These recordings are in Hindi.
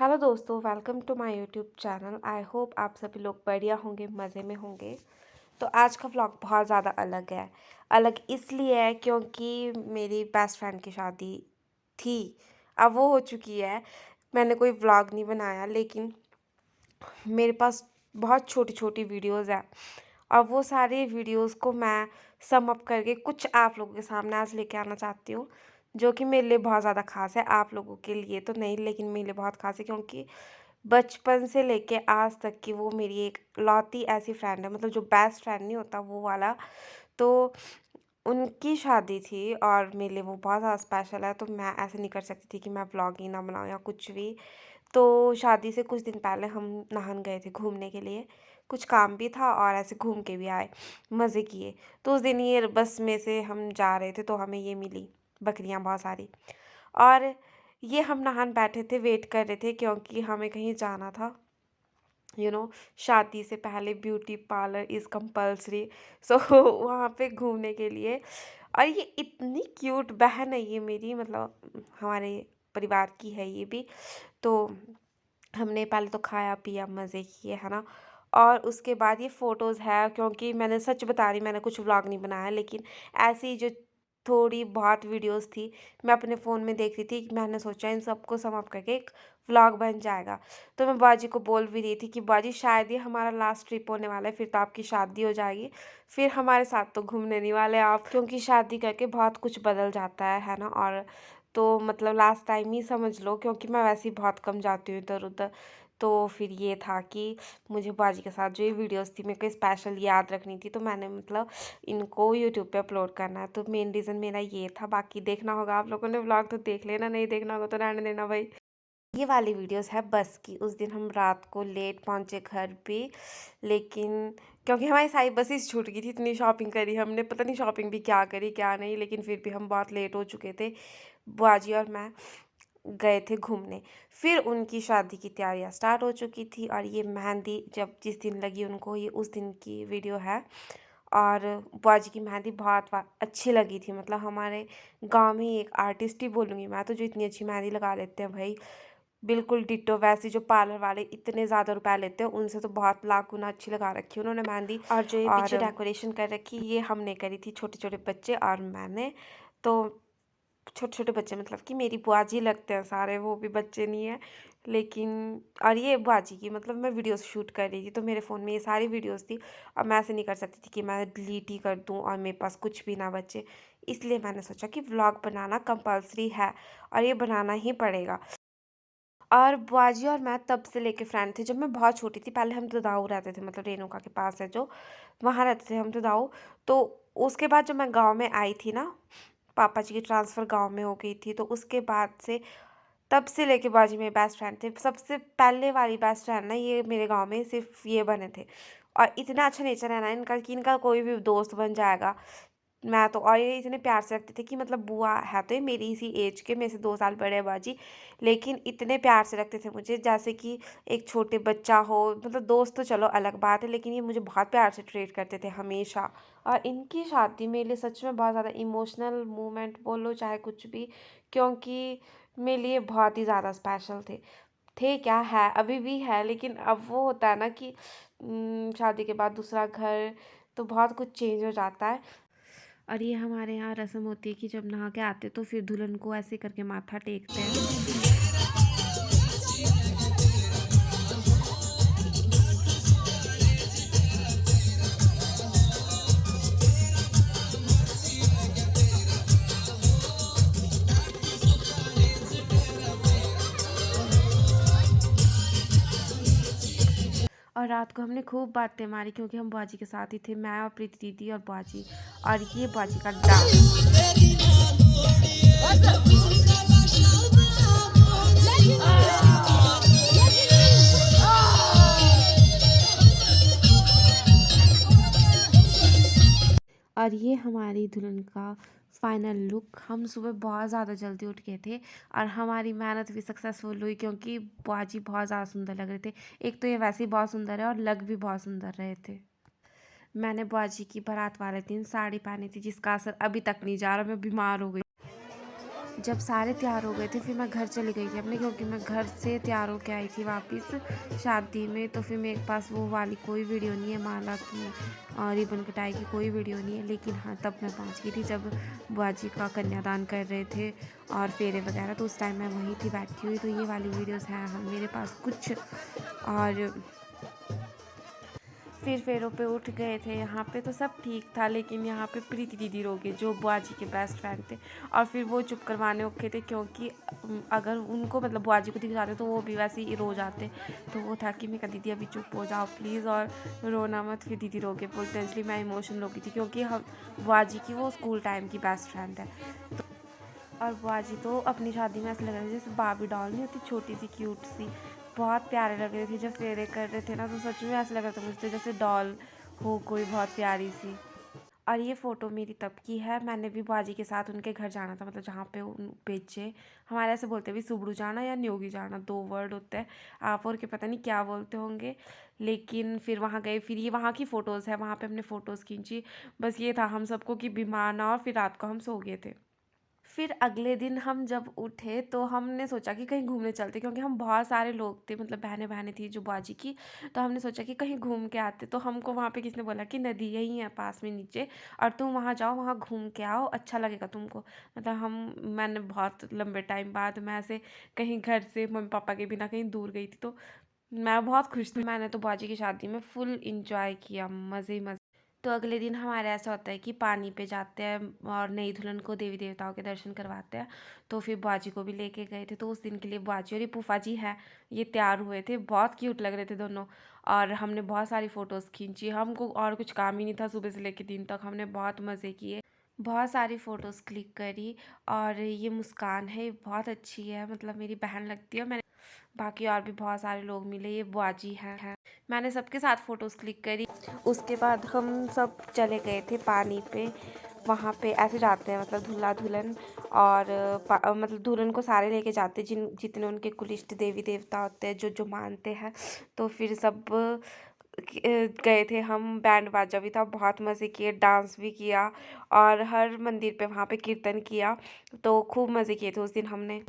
हेलो दोस्तों, welcome to my YouTube channel. I hope आप सभी लोग बढ़िया होंगे, मज़े में होंगे। तो आज का व्लॉग बहुत ज़्यादा अलग है। अलग इसलिए है क्योंकि मेरी बेस्ट फ्रेंड की शादी थी। अब वो हो चुकी है। मैंने कोई व्लॉग नहीं बनाया, लेकिन मेरे पास बहुत छोटी छोटी वीडियोस है। और वो सारी वीडियोस को मैं सम अप करके कुछ आप लोगों के सामने आज लेके आना चाहती हूँ, जो कि मेरे लिए बहुत ज़्यादा ख़ास है। आप लोगों के लिए तो नहीं, लेकिन मेरे लिए बहुत ख़ास है क्योंकि बचपन से लेके आज तक की वो मेरी एक लौती ऐसी फ्रेंड है। मतलब जो बेस्ट फ्रेंड नहीं होता वो वाला। तो उनकी शादी थी और मेरे लिए वो बहुत ज़्यादा स्पेशल है। तो मैं ऐसे नहीं कर सकती थी कि मैं व्लॉग ही ना बनाऊँ या कुछ भी। तो शादी से कुछ दिन पहले हम नाहन गए थे घूमने के लिए। कुछ काम भी था और ऐसे घूम के भी आए, मज़े किए। तो उस दिन ये बस में से हम जा रहे थे तो हमें ये मिली बकरियाँ बहुत सारी। और ये हम नाहन बैठे थे, वेट कर रहे थे क्योंकि हमें कहीं जाना था। शादी से पहले ब्यूटी पार्लर इज़ कंपल्सरी। सो वहाँ पे घूमने के लिए। और ये इतनी क्यूट बहन है ये मेरी, मतलब हमारे परिवार की है ये भी। तो हमने पहले तो खाया पिया मज़े किए, है ना। और उसके बाद ये फ़ोटोज़ है, क्योंकि मैंने सच बता रही, मैंने कुछ व्लॉग नहीं बनाया, लेकिन ऐसी जो थोड़ी बहुत वीडियोस थी मैं अपने फ़ोन में देख रही थी। मैंने सोचा इन सबको सम अप करके एक व्लॉग बन जाएगा। तो मैं बुआ जी को बोल भी रही थी कि बुआ जी शायद ये हमारा लास्ट ट्रिप होने वाला है, फिर तो आपकी शादी हो जाएगी, फिर हमारे साथ तो घूमने नहीं वाले आप, क्योंकि शादी करके बहुत कुछ बदल जाता है ना। और तो मतलब लास्ट टाइम ही समझ लो, क्योंकि मैं वैसे ही बहुत कम जाती हूँ इधर उधर। तो फिर ये था कि मुझे बाजी के साथ जो ये वीडियोस थी मेरे को स्पेशल याद रखनी थी, तो मैंने मतलब इनको यूट्यूब पे अपलोड करना है। तो मेन रीज़न मेरा ये था। बाकी देखना होगा आप लोगों ने व्लॉग तो देख लेना, नहीं देखना होगा तो रहने देना भाई। ये वाली वीडियोस है बस की। उस दिन हम रात को लेट पहुँचे घर पे, लेकिन क्योंकि हमारी सारी बसेस छूट गई थी, इतनी शॉपिंग करी हमने, पता नहीं शॉपिंग भी क्या करी क्या नहीं, लेकिन फिर भी हम बहुत लेट हो चुके थे। बुआ जी और मैं गए थे घूमने। फिर उनकी शादी की तैयारियां स्टार्ट हो चुकी थी और ये मेहंदी जब जिस दिन लगी उनको, ये उस दिन की वीडियो है। और बुआ जी की मेहंदी बहुत अच्छी लगी थी। मतलब हमारे गांव में एक आर्टिस्ट ही बोलूँगी मैं तो, जो इतनी अच्छी मेहंदी लगा लेते हैं भाई। बिल्कुल डिट्टो वैसी जो पार्लर वाले इतने ज़्यादा रुपए लेते हैं, उनसे तो बहुत लाख गुना अच्छी लगा रखी है उन्होंने मेहंदी। और जो ये पीछे डेकोरेशन कर रखी ये हमने करी थी, छोटे छोटे बच्चे और मैंने। तो छोटे छोटे बच्चे मतलब कि मेरी बुआ जी लगते हैं सारे, वो भी बच्चे नहीं है लेकिन। और ये बुआ जी की मतलब मैं वीडियोस शूट कर रही थी, तो मेरे फ़ोन में ये सारी वीडियोस थी और मैं ऐसे नहीं कर सकती थी कि मैं डिलीट ही कर दूं और मेरे पास कुछ भी ना बचे। इसलिए मैंने सोचा कि व्लॉग बनाना कंपल्सरी है और ये बनाना ही पड़ेगा। और बुआ जी और मैं तब से लेके फ्रेंड थे जब मैं बहुत छोटी थी। पहले हम ददाऊ रहते थे, मतलब रेणुका के पास है जो, वहाँ रहते थे हम ददाऊ। तो उसके बाद जब मैं गांव में आई थी ना, पापा जी की ट्रांसफ़र गांव में हो गई थी, तो उसके बाद से तब से लेके बुआ जी मेरे बेस्ट फ्रेंड थे। सबसे पहले वाली बेस्ट फ्रेंड ना ये मेरे गांव में सिर्फ ये बने थे। और इतना अच्छा नेचर है ना इनका कि इनका कोई भी दोस्त बन जाएगा। मैं तो, और ये इतने प्यार से रखते थे कि मतलब बुआ है तो ये मेरी इसी एज के, मेरे से 2 साल बड़े है बाजी, लेकिन इतने प्यार से रखते थे मुझे जैसे कि एक छोटे बच्चा हो। मतलब दोस्त तो चलो अलग बात है, लेकिन ये मुझे बहुत प्यार से ट्रीट करते थे हमेशा। और इनकी शादी मेरे लिए सच में बहुत ज़्यादा इमोशनल मोमेंट बोलो चाहे कुछ भी, क्योंकि मेरे लिए बहुत ही ज़्यादा स्पेशल थे क्या है, अभी भी है। लेकिन अब वो होता है ना कि शादी के बाद दूसरा घर, तो बहुत कुछ चेंज हो जाता है। और ये हमारे यहाँ रस्म होती है कि जब नहा के आते तो फिर दुल्हन को ऐसे करके माथा टेकते हैं। और रात को हमने खूब बातें मारी क्योंकि हम बुआ जी के साथ ही थे, मैं और प्रीति दीदी और बुआ जी। और ये बुआ जी का डांस। और ये हमारी दुल्हन का फाइनल लुक। हम सुबह बहुत ज़्यादा जल्दी उठ गए थे और हमारी मेहनत भी सक्सेसफुल हुई क्योंकि बुआ जी बहुत ज़्यादा सुंदर लग रहे थे। एक तो ये वैसे ही बहुत सुंदर है और लग भी बहुत सुंदर रहे थे। मैंने बुआ जी की बारात वाले दिन साड़ी पहनी थी जिसका असर अभी तक नहीं जा रहा, मैं बीमार हो गई। जब सारे तैयार हो गए थे फिर मैं घर चली गई थी अपने, क्योंकि मैं घर से तैयार होके आई थी वापस शादी में। तो फिर मेरे पास वो वाली कोई वीडियो नहीं है, माला की रिबन कटाई की कोई वीडियो नहीं है। लेकिन हाँ, तब मैं पहुंच गई थी जब बुआ जी का कन्यादान कर रहे थे और फेरे वगैरह, तो उस टाइम मैं वहीं थी बैठी हुई। तो ये वाली वीडियोस हैं हाँ मेरे पास कुछ। और फिर फेरों पे उठ गए थे यहाँ पे, तो सब ठीक था। लेकिन यहाँ पे प्रीति दीदी रो गए, जो बुआ जी के बेस्ट फ्रेंड थे। और फिर वो चुप करवाने औखे थे, क्योंकि अगर उनको मतलब बुआ जी को दिख जाते तो वो भी वैसे ही रो जाते। तो वो था कि मैं कहा दीदी अभी चुप हो जाओ प्लीज़ और रोना मत। फिर दीदी रो गए, बोलते अंजलि मैं इमोशनल हो गई थी, क्योंकि हम बुआ जी की वो स्कूल टाइम की बेस्ट फ्रेंड है। और बुआ जी तो अपनी शादी में ऐसे लग रहे थे जैसे बाबी डॉल नहीं होती, छोटी सी क्यूट सी, बहुत प्यारे लग रहे थे। जब फेरे कर रहे थे ना तो सच में ऐसा लग रहा था मुझे जैसे डॉल हो कोई बहुत प्यारी सी। और ये फ़ोटो मेरी तब की है, मैंने भी बुआ जी के साथ उनके घर जाना था, मतलब जहाँ पे उन बेचे। हमारे ऐसे बोलते हैं भी सुबड़ू जाना या न्योगी जाना, 2 वर्ड होते हैं। आप और के पता नहीं क्या बोलते होंगे। लेकिन फिर वहाँ गए, फिर ये वहाँ की फ़ोटोज़ है, वहाँ पे हमने फ़ोटोज़ खींची। बस ये था हम सबको कि बीमार ना हो, फिर रात को हम सो गए थे। फिर अगले दिन हम जब उठे तो हमने सोचा कि कहीं घूमने चलते, क्योंकि हम बहुत सारे लोग थे, मतलब बहनें थी जो बुआ जी की। तो हमने सोचा कि कहीं घूम के आते। तो हमको वहाँ पे किसने बोला कि नदी यहीं है पास में नीचे, और तुम वहाँ जाओ, वहाँ घूम के आओ, अच्छा लगेगा तुमको। मतलब मैंने बहुत लंबे टाइम बाद मैं ऐसे कहीं घर से मम्मी पापा के बिना कहीं दूर गई थी। तो मैं बहुत खुश थी। मैंने तो बुआ जी की शादी में फुल इंजॉय किया, मज़े ही मज़े। तो अगले दिन हमारे ऐसा होता है कि पानी पे जाते हैं और नई दुल्हन को देवी देवताओं के दर्शन करवाते हैं। तो फिर बुआ जी को भी लेके गए थे। तो उस दिन के लिए बुआ जी और ये फूफा जी हैं, ये तैयार हुए थे, बहुत क्यूट लग रहे थे दोनों। और हमने बहुत सारी फ़ोटोज़ खींची। हमको और कुछ काम ही नहीं था, सुबह से लेकर दिन तक हमने बहुत मज़े किए, बहुत सारी फ़ोटोज़ क्लिक करी। और ये मुस्कान है, ये बहुत अच्छी है, मतलब मेरी बहन लगती है। मैंने बाकी और भी बहुत सारे लोग मिले, ये बुआ जी हैं। मैंने सबके साथ फ़ोटोज़ क्लिक करी। उसके बाद हम सब चले गए थे पानी पे। वहाँ पे ऐसे जाते हैं, मतलब दूल्हा दुल्हन और मतलब दुल्हन को सारे लेके जाते हैं जितने उनके कुलिष्ट देवी देवता होते हैं, जो जो मानते हैं। तो फिर सब गए थे हम, बैंड बाजा भी था, बहुत मज़े किए, डांस भी किया। और हर मंदिर पे वहाँ पे कीर्तन किया। तो खूब मज़े किए थे उस दिन हमने।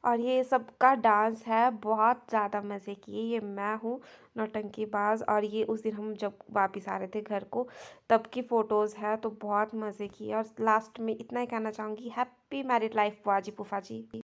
और ये सबका डांस है, बहुत ज़्यादा मज़े किए। ये मैं हूँ नौटंकीबाज। और ये उस दिन हम जब वापस आ रहे थे घर को तब की फ़ोटोज़ है। तो बहुत मज़े किए। और लास्ट में इतना ही कहना चाहूँगी, हैप्पी मैरिड लाइफ बुआ जी फूफा जी।